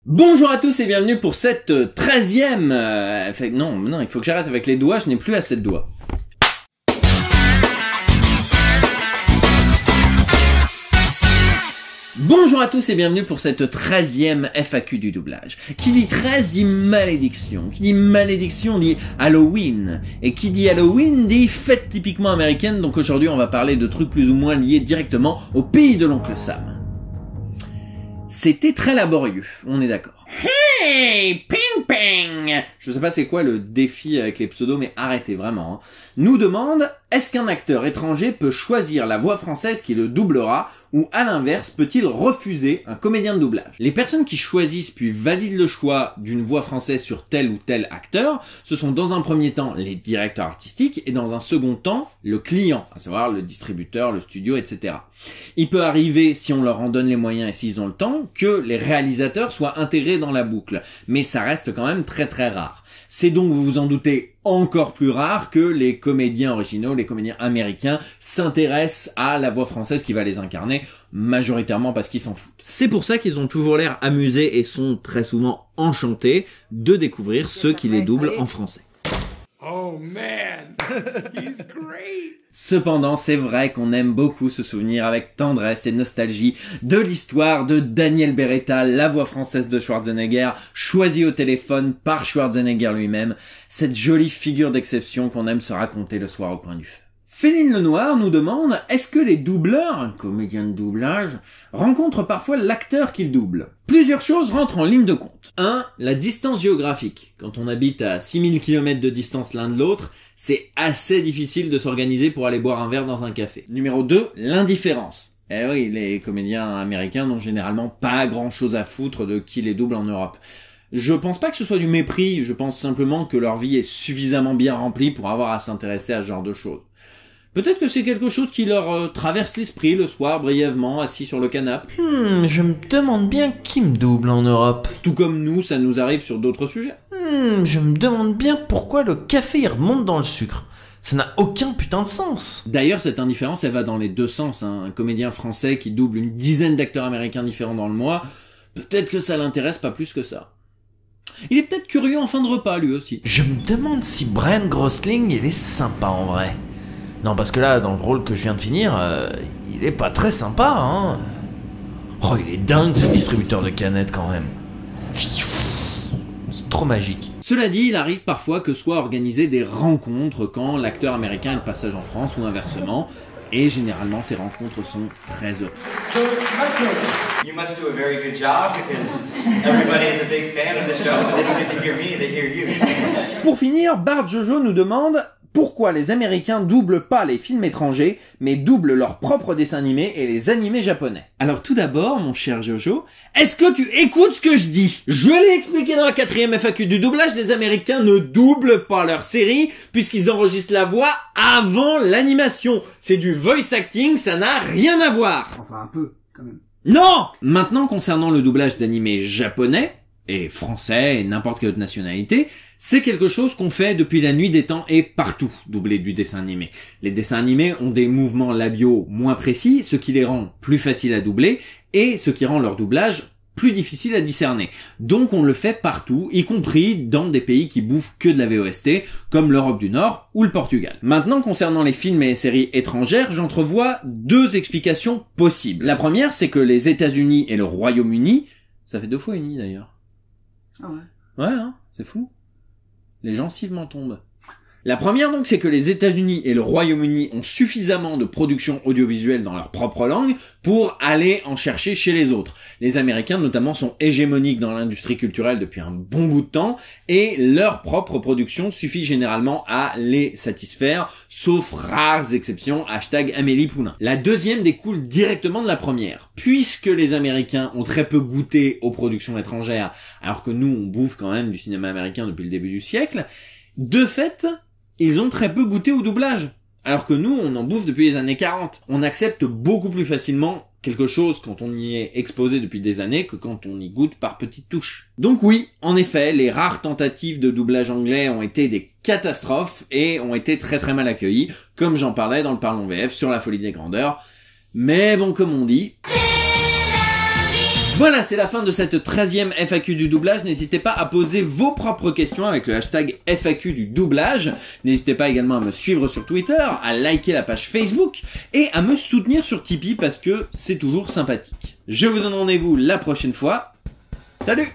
Bonjour à tous et bienvenue pour cette 13e... Non, il faut que j'arrête avec les doigts, je n'ai plus assez de doigts. Bonjour à tous et bienvenue pour cette 13e FAQ du doublage. Qui dit 13 dit malédiction, qui dit malédiction dit Halloween, et qui dit Halloween dit fête typiquement américaine, donc aujourd'hui on va parler de trucs plus ou moins liés directement au pays de l'oncle Sam. C'était très laborieux, on est d'accord. Hey, ping ping. Je sais pas c'est quoi le défi avec les pseudos, mais arrêtez vraiment. Nous demande, est-ce qu'un acteur étranger peut choisir la voix française qui le doublera, ou à l'inverse, peut-il refuser un comédien de doublage? Les personnes qui choisissent puis valident le choix d'une voix française sur tel ou tel acteur, ce sont dans un premier temps les directeurs artistiques et dans un second temps le client, à savoir le distributeur, le studio, etc. Il peut arriver, si on leur en donne les moyens et s'ils ont le temps, que les réalisateurs soient intégrés dans la boucle, mais ça reste quand même très très rare. C'est donc, vous vous en doutez, encore plus rare que les comédiens originaux, les comédiens américains s'intéressent à la voix française qui va les incarner, majoritairement parce qu'ils s'en foutent. C'est pour ça qu'ils ont toujours l'air amusés et sont très souvent enchantés de découvrir ceux qui les doublent en français. Oh man, he's great! Cependant, c'est vrai qu'on aime beaucoup se souvenir avec tendresse et nostalgie de l'histoire de Daniel Beretta, la voix française de Schwarzenegger, choisie au téléphone par Schwarzenegger lui-même, cette jolie figure d'exception qu'on aime se raconter le soir au coin du feu. Féline Lenoir nous demande, est-ce que les doubleurs, un comédien de doublage, rencontrent parfois l'acteur qu'ils doublent? Plusieurs choses rentrent en ligne de compte. 1. La distance géographique. Quand on habite à 6000 km de distance l'un de l'autre, c'est assez difficile de s'organiser pour aller boire un verre dans un café. Numéro 2. L'indifférence. Eh oui, les comédiens américains n'ont généralement pas grand chose à foutre de qui les double en Europe. Je pense pas que ce soit du mépris, je pense simplement que leur vie est suffisamment bien remplie pour avoir à s'intéresser à ce genre de choses. Peut-être que c'est quelque chose qui leur traverse l'esprit le soir, brièvement, assis sur le canapé. Je me demande bien qui me double en Europe. Tout comme nous, ça nous arrive sur d'autres sujets. Je me demande bien pourquoi le café il remonte dans le sucre. Ça n'a aucun putain de sens. D'ailleurs, cette indifférence, elle va dans les deux sens. Un comédien français qui double une dizaine d'acteurs américains différents dans le mois, peut-être que ça l'intéresse pas plus que ça. Il est peut-être curieux en fin de repas, lui aussi. Je me demande si Bryan Gosling, il est sympa en vrai. Non, parce que là, dans le rôle que je viens de finir, il est pas très sympa, hein. Oh, il est dingue ce distributeur de canettes quand même. C'est trop magique. Cela dit, il arrive parfois que soient organisées des rencontres quand l'acteur américain est de passage en France ou inversement, et généralement ces rencontres sont très heureuses. You must do a very good job because everybody is a big fan of the show, but they don't get to hear me, they hear you. Pour finir, Bart Jojo nous demande pourquoi les Américains doublent pas les films étrangers, mais doublent leurs propres dessins animés et les animés japonais. Alors tout d'abord, mon cher Jojo, est-ce que tu écoutes ce que je dis? Je l'ai expliqué dans la 4e FAQ du doublage, les Américains ne doublent pas leurs séries puisqu'ils enregistrent la voix avant l'animation. C'est du voice acting, ça n'a rien à voir. Enfin un peu, quand même. Non! Maintenant, concernant le doublage d'animés japonais, et français, et n'importe quelle autre nationalité, c'est quelque chose qu'on fait depuis la nuit des temps et partout, doubler du dessin animé. Les dessins animés ont des mouvements labiaux moins précis, ce qui les rend plus faciles à doubler, et ce qui rend leur doublage plus difficile à discerner. Donc on le fait partout, y compris dans des pays qui bouffent que de la VOST, comme l'Europe du Nord ou le Portugal. Maintenant, concernant les films et les séries étrangères, j'entrevois deux explications possibles. La première, c'est que les États-Unis et le Royaume-Uni, ça fait 2 fois uni d'ailleurs. Ah ouais. Ouais, hein, c'est fou. Les gencives m'en tombent. La première donc, c'est que les États-Unis et le Royaume-Uni ont suffisamment de production audiovisuelle dans leur propre langue pour aller en chercher chez les autres. Les Américains notamment sont hégémoniques dans l'industrie culturelle depuis un bon bout de temps et leur propre production suffit généralement à les satisfaire, sauf rares exceptions, #Amélie Poulain. La deuxième découle directement de la première. Puisque les Américains ont très peu goûté aux productions étrangères, alors que nous on bouffe quand même du cinéma américain depuis le début du siècle, de fait, ils ont très peu goûté au doublage. Alors que nous, on en bouffe depuis les années 40. On accepte beaucoup plus facilement quelque chose quand on y est exposé depuis des années que quand on y goûte par petites touches. Donc oui, en effet, les rares tentatives de doublage anglais ont été des catastrophes et ont été très très mal accueillies, comme j'en parlais dans le Parlons VF sur la folie des grandeurs. Mais bon, comme on dit... Voilà, c'est la fin de cette 13e FAQ du doublage. N'hésitez pas à poser vos propres questions avec le hashtag FAQ du doublage. N'hésitez pas également à me suivre sur Twitter, à liker la page Facebook et à me soutenir sur Tipeee parce que c'est toujours sympathique. Je vous donne rendez-vous la prochaine fois. Salut!